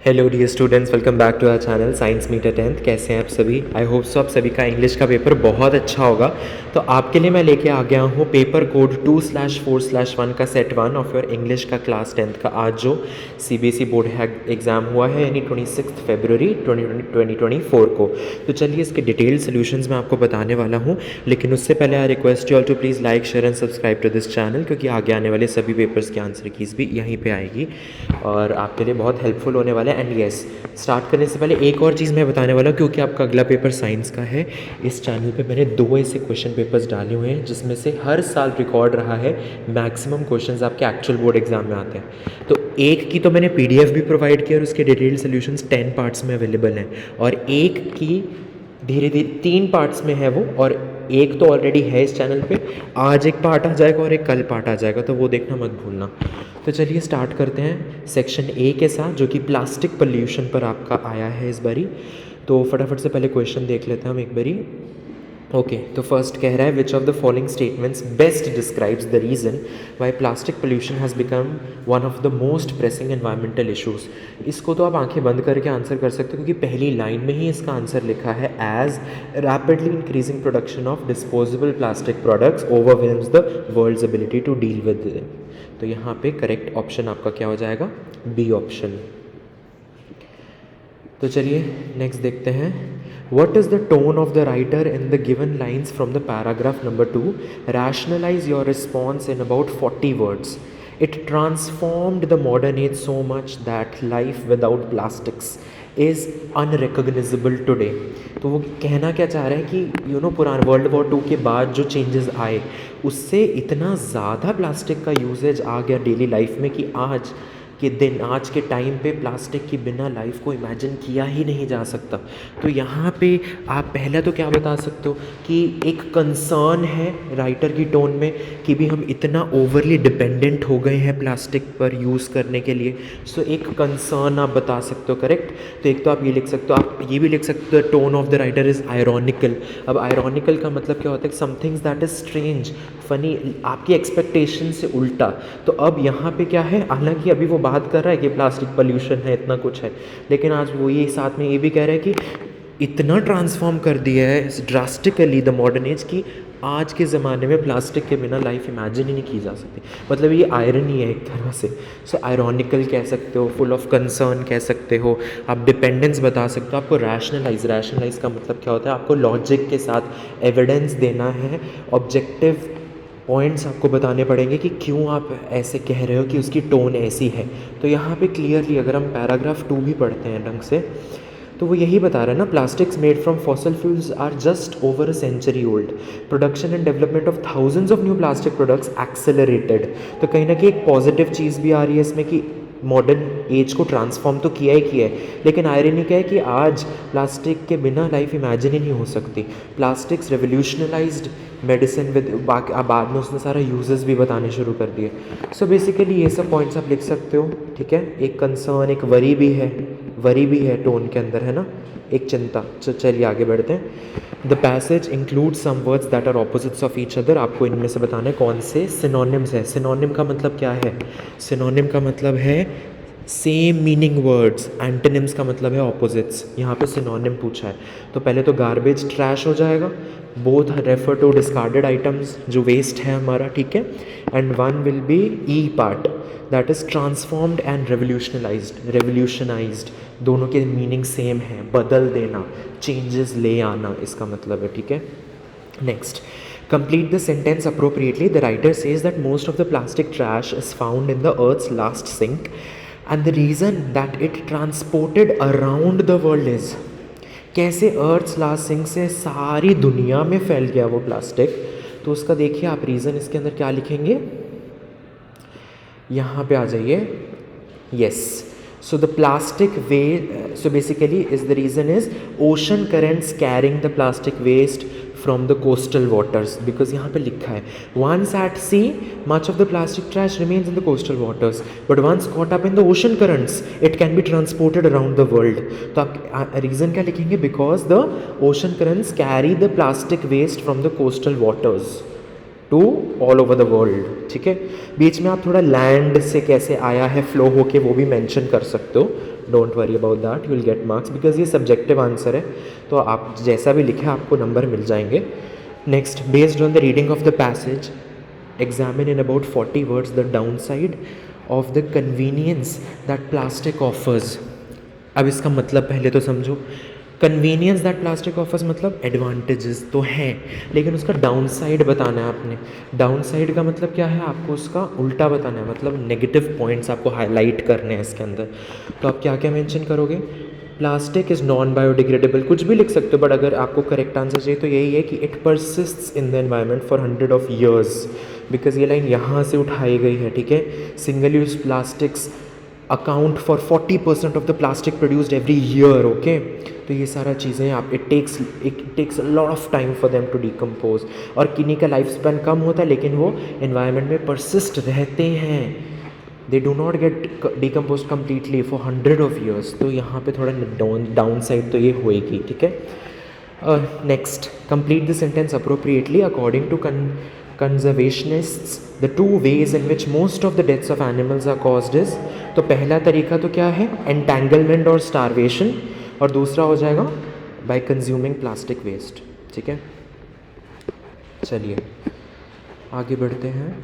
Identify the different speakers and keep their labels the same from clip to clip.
Speaker 1: Hello dear students, welcome back to our channel Science Meter 10th। कैसे हैं आप सभी? आई होप सो आप सभी का इंग्लिश का पेपर बहुत अच्छा होगा। तो आपके लिए मैं लेके आ गया हूँ पेपर कोड 2/4/1 का सेट 1 ऑफ योर इंग्लिश का क्लास 10th का। आज जो सीबीएसई बोर्ड एग्ज़ाम हुआ है यानी 26 फरवरी 2024 को। तो चलिए इसके डिटेल सोल्यूशंस मैं आपको बताने वाला हूँ, लेकिन उससे पहले I request you all to please like share and subscribe to this channel, क्योंकि आगे आने वाले सभी पेपर्स की आंसर कीज़ भी यहीं पे आएगी और आपके लिए बहुत हेल्पफुल होने वाला है। एंड यस, स्टार्ट करने से पहले एक और चीज़ मैं बताने वाला हूँ, क्योंकि आपका अगला पेपर साइंस का है। इस चैनल पे मैंने 2 ऐसे क्वेश्चन पेपर्स डाले हुए हैं जिसमें से हर साल रिकॉर्ड रहा है मैक्सिमम क्वेश्चंस आपके एक्चुअल बोर्ड एग्जाम में आते हैं। तो एक की तो मैंने पीडीएफ भी प्रोवाइड किया और उसके डिटेल सोल्यूशंस 10 पार्ट्स में अवेलेबल हैं, और एक की धीरे धीरे 3 पार्ट्स में है वो, और एक तो ऑलरेडी है इस चैनल पे। आज एक पार्ट आ जाएगा और एक कल पार्ट आ जाएगा, तो वो देखना मत भूलना। तो चलिए स्टार्ट करते हैं सेक्शन ए के साथ, जो कि प्लास्टिक पोल्यूशन पर आपका आया है इस बारी। तो फटाफट से पहले क्वेश्चन देख लेते हैं हम एक बारी। ओके, तो फर्स्ट कह रहा है विच of the following statements best describes the reason why plastic pollution has become one of the most pressing environmental issues. इसको तो आप आंखें बंद करके आंसर कर सकते हो, क्योंकि पहली लाइन में ही इसका आंसर लिखा है as rapidly increasing production of disposable plastic products overwhelms the world's ability to deal with it. तो यहाँ पे करेक्ट ऑप्शन आपका क्या हो जाएगा? B option. तो चलिए नेक्स्ट देखते हैं। What is the tone of the writer in the given lines from the paragraph number 2? Rationalize your response in about 40 words. It transformed the modern age so much that life without plastics is unrecognizable today. तो वो कहना क्या चाह रहा है कि पुराने world war 2 के बाद जो चेंजेस आए उससे इतना ज़्यादा प्लास्टिक का यूजेज आ गया डेली लाइफ में कि आज के दिन, आज के टाइम पे प्लास्टिक के बिना लाइफ को इमेजिन किया ही नहीं जा सकता। तो यहाँ पे आप पहला तो क्या बता सकते हो कि एक कंसर्न है राइटर की टोन में कि भी हम इतना ओवरली डिपेंडेंट हो गए हैं प्लास्टिक पर यूज़ करने के लिए। सो एक कंसर्न आप बता सकते हो, करेक्ट। तो एक तो आप ये लिख सकते हो, आप ये भी लिख सकते हो tone of the writer is ironical. अब आयरॉनिकल का मतलब क्या होता है? Somethings that is strange, funny, आपकी एक्सपेक्टेशन से उल्टा। तो अब यहाँ पे क्या है, हालांकि अभी वो बात कर रहा है कि प्लास्टिक पोल्यूशन है, इतना कुछ है, लेकिन आज वो ये साथ में ये भी कह रहा है कि इतना ट्रांसफॉर्म कर दिया है ड्रास्टिकली द मॉडर्न एज की आज के ज़माने में प्लास्टिक के बिना लाइफ इमेजिन ही नहीं की जा सकती। मतलब ये आयरनी है एक तरह से। सो आयरॉनिकल कह सकते हो, फुल ऑफ कंसर्न कह सकते हो, आप डिपेंडेंस बता सकते हो। आपको रैशनलाइज का मतलब क्या होता है? आपको लॉजिक के साथ एविडेंस देना है, ऑब्जेक्टिव पॉइंट्स आपको बताने पड़ेंगे कि क्यों आप ऐसे कह रहे हो कि उसकी टोन ऐसी है। तो यहाँ पे क्लियरली अगर हम पैराग्राफ 2 भी पढ़ते हैं ढंग से, तो वो यही बता रहा है ना, plastics made from fossil fuels are just over a century old, production and development of thousands of new plastic products accelerated. तो कहीं ना कहीं एक पॉजिटिव चीज़ भी आ रही है इसमें कि मॉडर्न एज को ट्रांसफॉर्म तो किया ही किया है, लेकिन आयरनी क्या है कि आज प्लास्टिक के बिना लाइफ इमेजिन ही नहीं हो सकती। प्लास्टिक्स रेवोल्यूशनलाइज्ड मेडिसिन विद, बाद में उसने सारा यूजेस भी बताने शुरू कर दिए। सो बेसिकली ये सब पॉइंट्स आप लिख सकते हो, ठीक है। एक कंसर्न, एक वरी भी है टोन के अंदर, है ना, एक चिंता। चलिए आगे बढ़ते हैं। The passage include some words that are opposites of each other. आपको इनमें से बताना है कौन से सिनोनिम्स है। सिनोनिम का मतलब क्या है? सिनोनिम का मतलब है सेम मीनिंग वर्ड्स। एंटोनिम्स का मतलब है ऑपोजिट्स। यहाँ पे सिनोनिम पूछा है, तो पहले तो गार्बेज ट्रैश हो जाएगा। Both refer to discarded items, जो वेस्ट है हमारा, ठीक है। And one will be e part, that is transformed and revolutionized. दोनों के मीनिंग सेम है, बदल देना, चेंजेस ले आना, इसका मतलब है, ठीक है। Next, complete the sentence appropriately. The writer says that most of the plastic trash is found in the earth's last sink, and the reason that it transported around the world is, कैसे earth's last sink से सारी दुनिया में फैल गया वो plastic. तो उसका देखिए आप रीज़न इसके अंदर क्या लिखेंगे, यहाँ पे आ जाइए। Yes, so the plastic waste, so basically is the reason is ocean currents carrying the plastic waste from the coastal waters, because यहाँ पे लिखा है once at sea much of the plastic trash remains in the coastal waters, but once caught up in the ocean currents it can be transported around the world. तो आप reason क्या लिखेंगे? because the ocean currents carry the plastic waste from the coastal waters. To all over the world, ठीक है। बीच में आप थोड़ा land से कैसे आया है फ्लो होके वो भी मेंशन कर सकते हो, don't worry about that, you will get marks because ये सब्जेक्टिव आंसर है, तो आप जैसा भी लिखे आपको नंबर मिल जाएंगे। Next, based on the reading of the passage examine in about 40 words the downside of the convenience that plastic offers। अब इसका मतलब पहले तो समझो, कन्वीनियंस दैट प्लास्टिक ऑफर्स मतलब एडवांटेजेस तो हैं, लेकिन उसका डाउन साइड बताना है आपने। डाउन साइड का मतलब क्या है, आपको उसका उल्टा बताना है, मतलब नेगेटिव पॉइंट्स आपको हाईलाइट करने हैं इसके अंदर। तो आप क्या क्या मेंशन करोगे, प्लास्टिक इज़ नॉन बायोडिग्रेडेबल, कुछ भी लिख सकते हो, बट अगर आपको करेक्ट आंसर चाहिए तो यही है कि it persists in the environment for 100 of years, because ये लाइन यहाँ से उठाई गई है, ठीक है। Single use plastics account for 40% of the plastic produced every year, okay. तो ये सारा चीज़ें आप it takes lot of time for them to decompose, और किन्हीं का लाइफ स्पैन कम होता है लेकिन वो एनवायरनमेंट में परसिस्ट रहते हैं, they do not gate decompose completely for 100 of years। तो यहाँ पे थोड़ा डाउन साइड तो ये होएगी, ठीक है। Next, complete the sentence appropriately according to conservationists the two ways in which most of the deaths of animals are caused is, तो पहला तरीका तो क्या है, entanglement और starvation, और दूसरा हो जाएगा by consuming plastic waste, ठीक है। चलिए आगे बढ़ते हैं।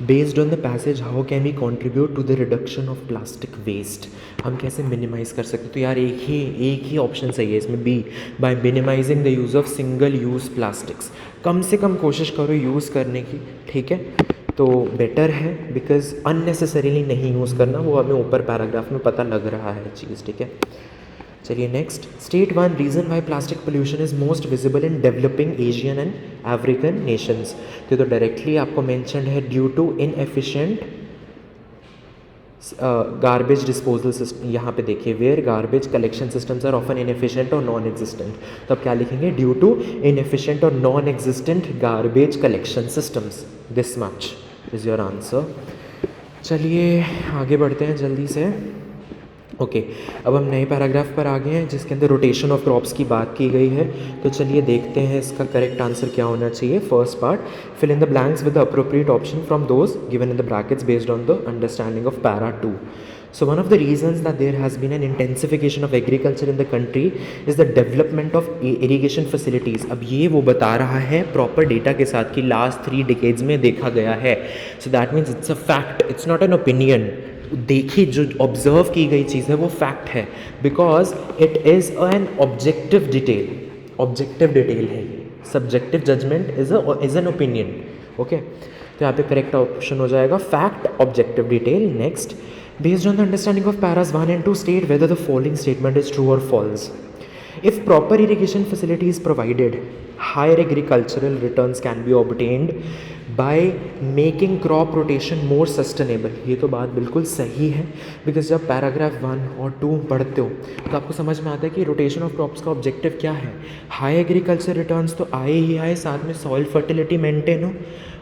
Speaker 1: Based on the passage how can we contribute to the reduction of plastic waste, हम कैसे मिनिमाइज़ कर सकते, तो यार एक ही ऑप्शन सही है इसमें, B, by minimizing the use of single use plastics. कम से कम कोशिश करो यूज़ करने की, ठीक है, तो बेटर है, बिकॉज अननेसेसरीली नहीं यूज़ करना, वो हमें ऊपर पैराग्राफ में पता लग रहा है चीज़, ठीक है। चलिए next, state one reason why plastic pollution is most visible in developing Asian and African nations. तो डायरेक्टली आपको मैंशनड है due to inefficient garbage disposal system. यहाँ पे देखिए, where garbage collection systems are often inefficient और non existent, तो आप क्या लिखेंगे, ड्यू टू इनएफिशिएंट और non existent garbage collection systems, this much is your answer. चलिए आगे बढ़ते हैं जल्दी से। ओके, अब हम नए पैराग्राफ पर आ गए हैं जिसके अंदर रोटेशन ऑफ क्रॉप्स की बात की गई है, तो चलिए देखते हैं इसका करेक्ट आंसर क्या होना चाहिए। First part, fill in the blanks with the appropriate option from those given in the brackets based on the understanding of para 2। So one of the reasons that there has been an intensification of agriculture in the country is the development of irrigation facilities। अब ये वो बता रहा है proper data के साथ कि last 3 decades में देखा गया है, so that means it's a fact, it's not an opinion। देखिए जो ऑब्जर्व की गई चीज़ है वो फैक्ट है, because it is an objective detail, objective detail है, subjective judgement is an opinion, okay. तो यहाँ पे करेक्ट ऑप्शन हो जाएगा fact, objective detail. Next, based on the understanding of paras 1 and 2 state whether the following statement is true और false. If proper irrigation facility is provided, higher agricultural returns can be obtained by making crop rotation more sustainable। ये तो बात बिल्कुल सही है, because जब paragraph 1 और 2 पढ़ते हो तो आपको समझ में आता है कि रोटेशन ऑफ क्रॉप्स का ऑब्जेक्टिव क्या है। हाई एग्रीकल्चर रिटर्न्स तो आए ही आए, साथ में सॉइल फर्टिलिटी मेंटेन हो,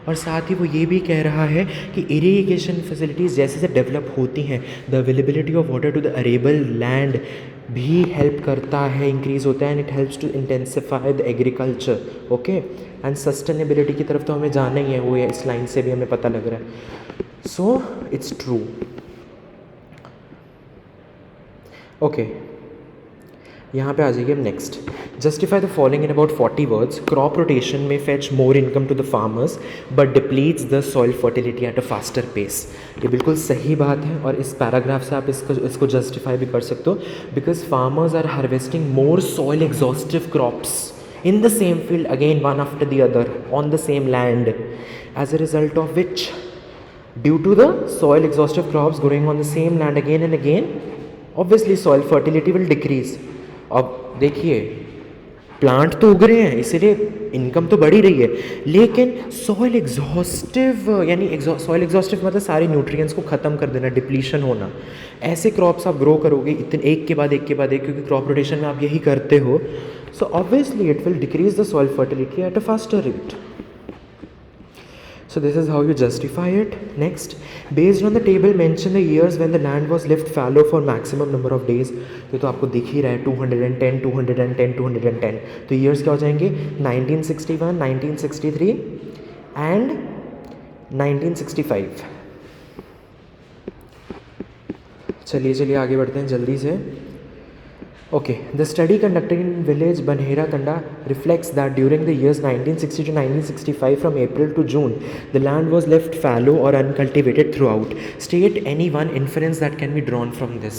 Speaker 1: और साथ ही वो ये भी कह रहा है कि इरिगेशन फैसिलिटीज़ जैसे जैसे डेवलप होती हैं, the availability of water to the arable land भी हेल्प करता है, इंक्रीज़ होता है, and it helps to intensify the agriculture, okay. And sustainability की तरफ तो हमें जाना ही है, वो इस लाइन से भी हमें पता लग रहा है, सो इट्स ट्रू, ओके। यहाँ पे आ जाइए next, justify the following in about 40 words. Crop rotation में fetch more income to the farmers but depletes the soil fertility at a faster pace. ये बिल्कुल सही बात है, और इस पैराग्राफ से आप इसको जस्टिफाई भी कर सकते हो, because farmers are harvesting more soil exhaustive crops in the same field, again one after the other on the same land, as a result of which, due to the soil exhaustive crops growing on the same land again and again, obviously soil fertility will decrease। अब देखिए, plant तो उग रहे हैं इसीलिए income तो बढ़ ही रही है, लेकिन सॉइल एग्जॉस्टिव, यानी सॉइल एग्जॉस्टिव मतलब सारे न्यूट्रिएंट्स को ख़त्म कर देना, डिप्लीशन होना। ऐसे क्रॉप्स आप ग्रो करोगे इतने एक के बाद एक, क्योंकि क्रॉप रोटेशन में आप यही करते हो, so obviously it will decrease the soil fertility at a faster rate. So this is how you justify it. Next, based on the table mention the years when the land was left fallow for maximum number of days। तो आपको दिख ही रहा है 210, 210, 210। तो years क्या हो जाएंगे, 1961, 1963, and 1965। चलिए आगे बढ़ते हैं जल्दी से। Okay, the study conducted in village Banherakanda reflects that during the years 1960 to 1965, from April to June, the land was left fallow or uncultivated throughout. State any one inference that can be drawn from this.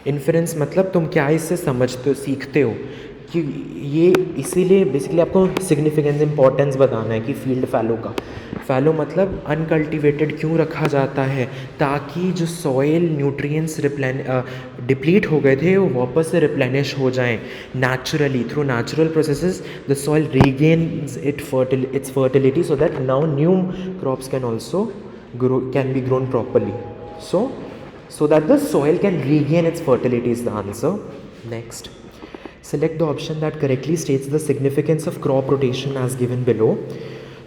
Speaker 1: Inference मतलब तुम क्या इससे समझते हो, सीखते हो कि ये, इसीलिए बेसिकली आपको सिग्निफिकेंस इंपॉर्टेंस बताना है कि फील्ड फैलो का। फैलो मतलब अनकल्टिवेटेड क्यों रखा जाता है, ताकि जो सॉइल न्यूट्रिएंट्स डिप्लीट हो गए थे वो वापस से रिप्लेनिश हो जाएं naturally through natural processes. The soil regains its fertility so that now new crops can also can be grown properly. So that the soil can regain its fertility is the answer. Next, select the option that correctly states the significance of crop rotation as given below.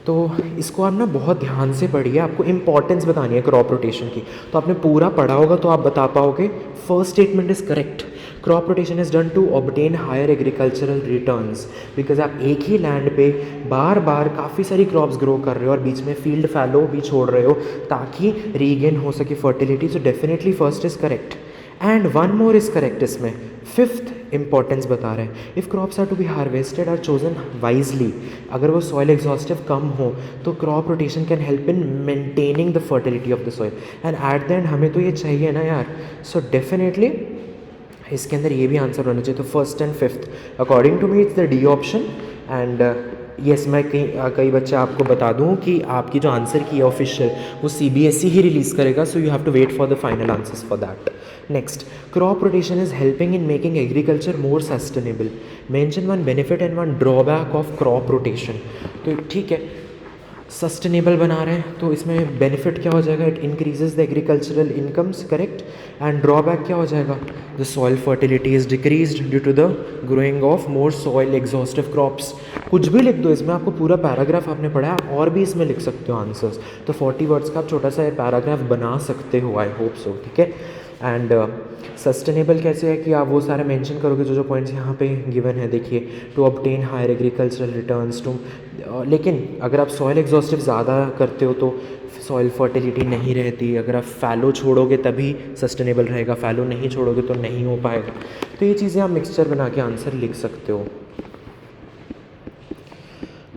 Speaker 1: तो इसको आप ना बहुत ध्यान से पढ़िए, आपको importance बतानी है क्रॉप रोटेशन की। तो आपने पूरा पढ़ा होगा तो आप बता पाओगे। First statement is correct, crop rotation is done to obtain higher agricultural returns, because आप एक ही लैंड पे बार बार काफ़ी सारी क्रॉप्स ग्रो कर रहे हो और बीच में फील्ड फैलो भी छोड़ रहे हो ताकि रीगेन हो सके fertility. So definitely first is correct and one more is correct. इसमें फिफ्थ इंपॉर्टेंस बता रहे हैं, if crops are to be harvested are chosen wisely, अगर वो सॉइल एग्जॉस्टिव कम हो तो crop rotation can help in maintaining the fertility of the soil and at the end हमें तो ये चाहिए ना यार। सो डेफिनेटली इसके अंदर ये भी आंसर होना चाहिए। तो first and fifth according to me it's the D option. And yes, मैं कई बच्चे आपको बता दूं कि आपकी जो आंसर की है ऑफिशियल वो CBSE ही रिलीज़ करेगा, so you have to wait for the final answers for that. Next, crop rotation is helping in making agriculture more sustainable. Mention one benefit and one drawback of crop rotation. तो ठीक है, sustainable बना रहे हैं तो इसमें benefit क्या हो जाएगा, it increases the agricultural incomes, correct. And drawback क्या हो जाएगा, the soil fertility is decreased due to the growing of more soil exhaustive crops. कुछ भी लिख दो इसमें, आपको पूरा पैराग्राफ आपने पढ़ा है और भी इसमें लिख सकते हो आंसर्स। तो 40 वर्ड्स का आप छोटा सा पैराग्राफ बना सकते हो, आई होप सो, ठीक है। एंड सस्टेनेबल कैसे है कि आप वो सारे मेंशन करोगे जो पॉइंट्स यहाँ पे गिवन है, देखिए, to obtain higher agricultural returns too. लेकिन अगर आप सॉइल एग्जॉस्टिव ज़्यादा करते हो तो सॉइल फर्टिलिटी नहीं रहती। अगर आप फैलो छोड़ोगे तभी सस्टेनेबल रहेगा, फैलो नहीं छोड़ोगे तो नहीं हो पाएगा। तो ये चीज़ें आप मिक्सचर बना के आंसर लिख सकते हो।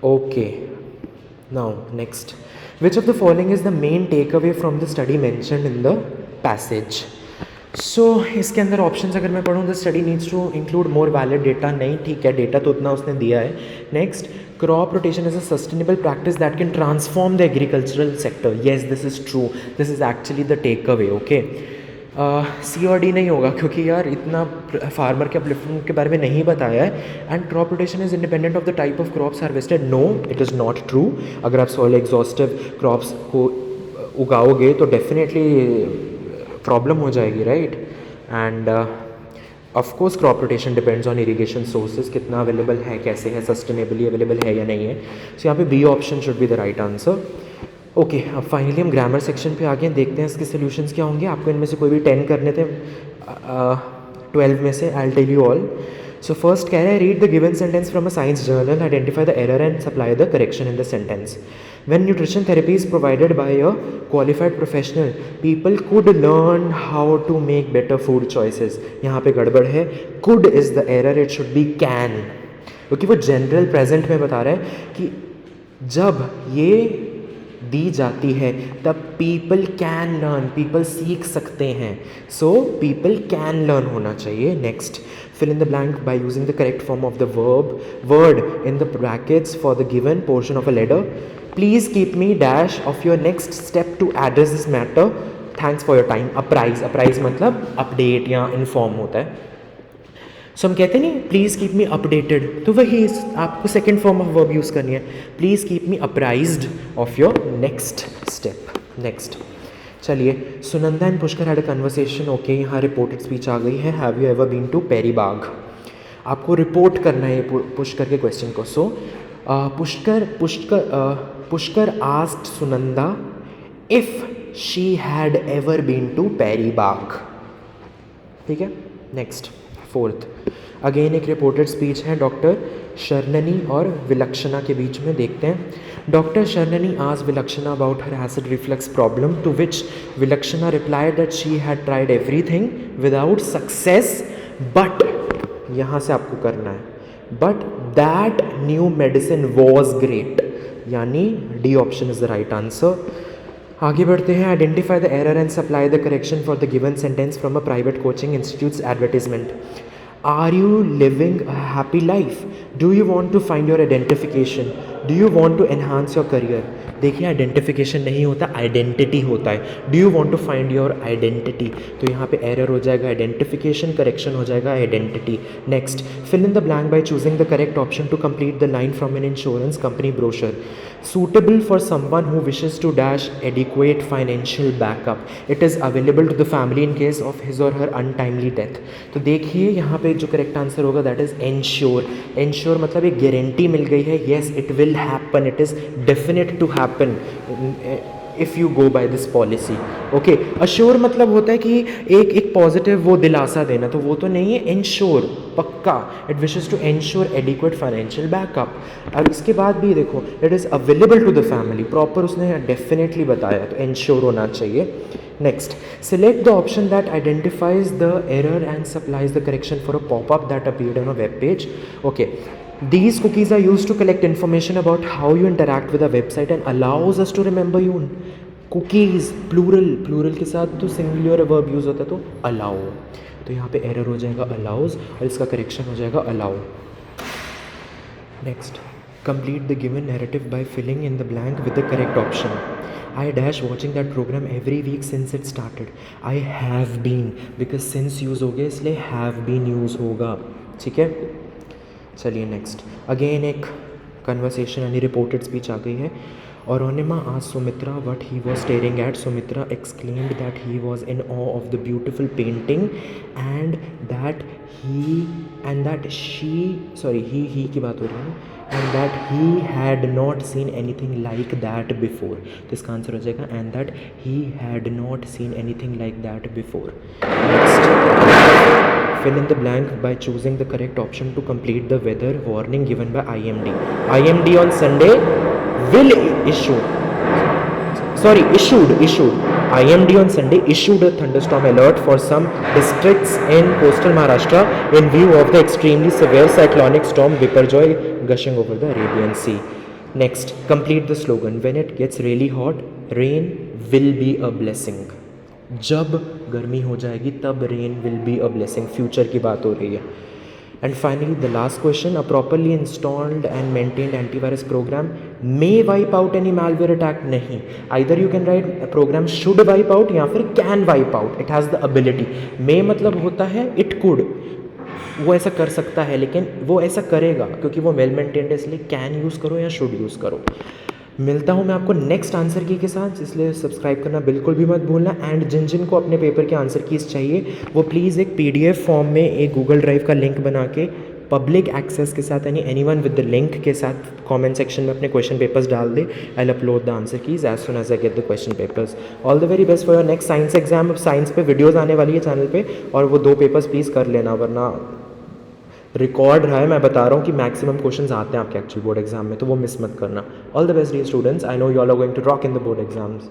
Speaker 1: Okay, now next, which of the following is the main take away from the study mentioned in the passage. So इसके अंदर ऑप्शंस अगर मैं पढ़ूँ, the study needs to include more valid data. नहीं, ठीक है, डेटा तो उतना उसने दिया है। Next, crop rotation is a sustainable practice that can transform the agricultural sector. Yes, this is true, this is actually the take away. Okay, सी और D नहीं होगा क्योंकि यार इतना फार्मर के अपलिफ्टमेंट के बारे में नहीं बताया है। And crop rotation is independent of the type of crops harvested. No, it is not true. अगर आप सॉइल एग्जॉस्टिव क्रॉप्स को उगाओगे तो डेफिनेटली प्रॉब्लम हो जाएगी, right. End of course crop rotation depends on irrigation sources, कितना available है, कैसे है, सस्टेनेबली अवेलेबल है या नहीं है। सो यहाँ पे B option should be the right answer. Okay, अब फाइनली हम ग्रामर सेक्शन पे आगे देखते हैं इसके सोल्यूशंस क्या होंगे। आपको इनमें से कोई भी 10 करने थे 12 में से, I will tell you all. So first कह रहे हैं, read the given sentence from a science journal, identify the error and supply the correction in the sentence. When nutrition therapy is provided by a qualified professional, people could learn how to make better food choices. यहाँ पे गड़बड़ है, could is the error, it should be can, क्योंकि वो general present में बता रहा है कि जब ये दी जाती है तब people can learn, people सीख सकते हैं, so people can learn होना चाहिए। Next, fill in the blank by using the correct form of the word in the brackets for the given portion of a letter. Please keep me dash of your next step to address this matter. Thanks for your time. Apprise, apprise मतलब update या inform होता है। सो हम कहते नहीं please keep me updated, तो वही आपको second form of verb use करनी है, please keep me apprised of your next step. Next, चलिए, Sunanda and Pushkar had a conversation. Okay, यहाँ रिपोर्टेड स्पीच आ गई है। Have you ever been to Peri Bagh? आपको रिपोर्ट करना है पुष्कर के क्वेश्चन को। सो Pushkar asked Sunanda if she had ever been to Perry Bagh. ठीक है। नेक्स्ट, फोर्थ, अगेन एक रिपोर्टेड स्पीच है डॉक्टर शर्ननी और विलक्षणा के बीच में। देखते हैं, Dr. Sharnani asked Vilakshana about her acid reflux problem, to which Vilakshana replied that she had tried everything without success, but यहाँ से आपको करना है, but that new medicine was great, यानी D option is the right answer. आगे बढ़ते हैं. Identify the error and supply the correction for the given sentence from a private coaching institutes advertisement. Are you living a happy life? Do you want to find your identification? Do you want to enhance your career? देखिए identification नहीं होता, identity होता है. Do you want to find your identity, तो यहाँ पे error हो जाएगा आइडेंटिफिकेशन, करेक्शन हो जाएगा identity. Next, fill in the blank by choosing the correct option to complete the line from an insurance company brochure. Suitable for someone who wishes to dash adequate financial backup. It is available to the family in case of his or her untimely death. तो देखिए यहाँ पे जो correct answer होगा that is ensure. Ensure मतलब एक guarantee मिल गई है, yes it will happen, it is definite to happen if you go by this policy. Okay, assure मतलब होता है कि एक पॉजिटिव वो दिलासा देना, तो वो तो नहीं है. एंश्योर पक्का, it wishes to ensure adequate financial backup. और इसके बाद भी देखो it is available to the family, proper उसने डेफिनेटली बताया, तो एंश्योर होना चाहिए. Next, select the option that identifies the error and supplies the correction for a popup that appeared on a web page. Okay, these cookies are used to collect information about how you interact with a website and allows us to remember you. cookies plural के साथ तो singular verb use होता है, तो allow. तो यहाँ पे error हो जाएगा allows और इसका करेक्शन हो जाएगा allow. Next, complete the given narrative by filling in the blank with the correct option. I dash watching that program every week since it started. I have been, because since use हो गया इसलिए have been use होगा. ठीक है, चलिए next. Again एक conversation यानी reported speech आ गई है. और Onima asked Sumitra what he was staring at. Sumitra exclaimed that he was in awe of the beautiful painting and that he की बात हो रही है, and that he had not seen anything like that before. तो इसका answer हो जाएगा and that he had not seen anything like that before. Next, fill in the blank by choosing the correct option to complete the weather warning given by IMD. IMD on Sunday will issued. IMD on Sunday issued a thunderstorm alert for some districts in coastal Maharashtra in view of the extremely severe cyclonic storm Biparjoy gushing over the Arabian Sea. Next, complete the slogan. When it gets really hot, rain will be a blessing. जब गर्मी हो जाएगी तब rain will be a blessing, future की बात हो रही है. And finally the last question, a properly installed and maintained antivirus program may wipe out any malware attack. नहीं, either you can write program should wipe out या फिर can wipe out. It has the ability. May मतलब होता है it could, वो ऐसा कर सकता है, लेकिन वो ऐसा करेगा क्योंकि वो वेल मेंटेन्ड है, इसलिए कैन यूज़ करो या शुड यूज़ करो. मिलता हूँ मैं आपको नेक्स्ट आंसर की के साथ, इसलिए सब्सक्राइब करना बिल्कुल भी मत भूलना. एंड जिन को अपने पेपर के आंसर कीज़ चाहिए वो प्लीज़ एक PDF फॉर्म में एक गूगल ड्राइव का लिंक बना के पब्लिक एक्सेस के साथ, यानी एनीवन विद द लिंक के साथ कमेंट सेक्शन में अपने क्वेश्चन पेपर्स डाल दे. I will upload the answer keys as soon as I get the question papers. All the very best for your next science exam. Science पे videos आने वाली है चैनल पे, और वो 2 पेपर्स प्लीज़ कर लेना, वरना रिकॉर्ड रहा है, मैं बता रहा हूँ कि मैक्सिमम क्वेश्चंस आते हैं आपके एक्चुअल बोर्ड एग्जाम में, तो वो मिस मत करना. All the best dear students. I know you all are going to rock in the board exams.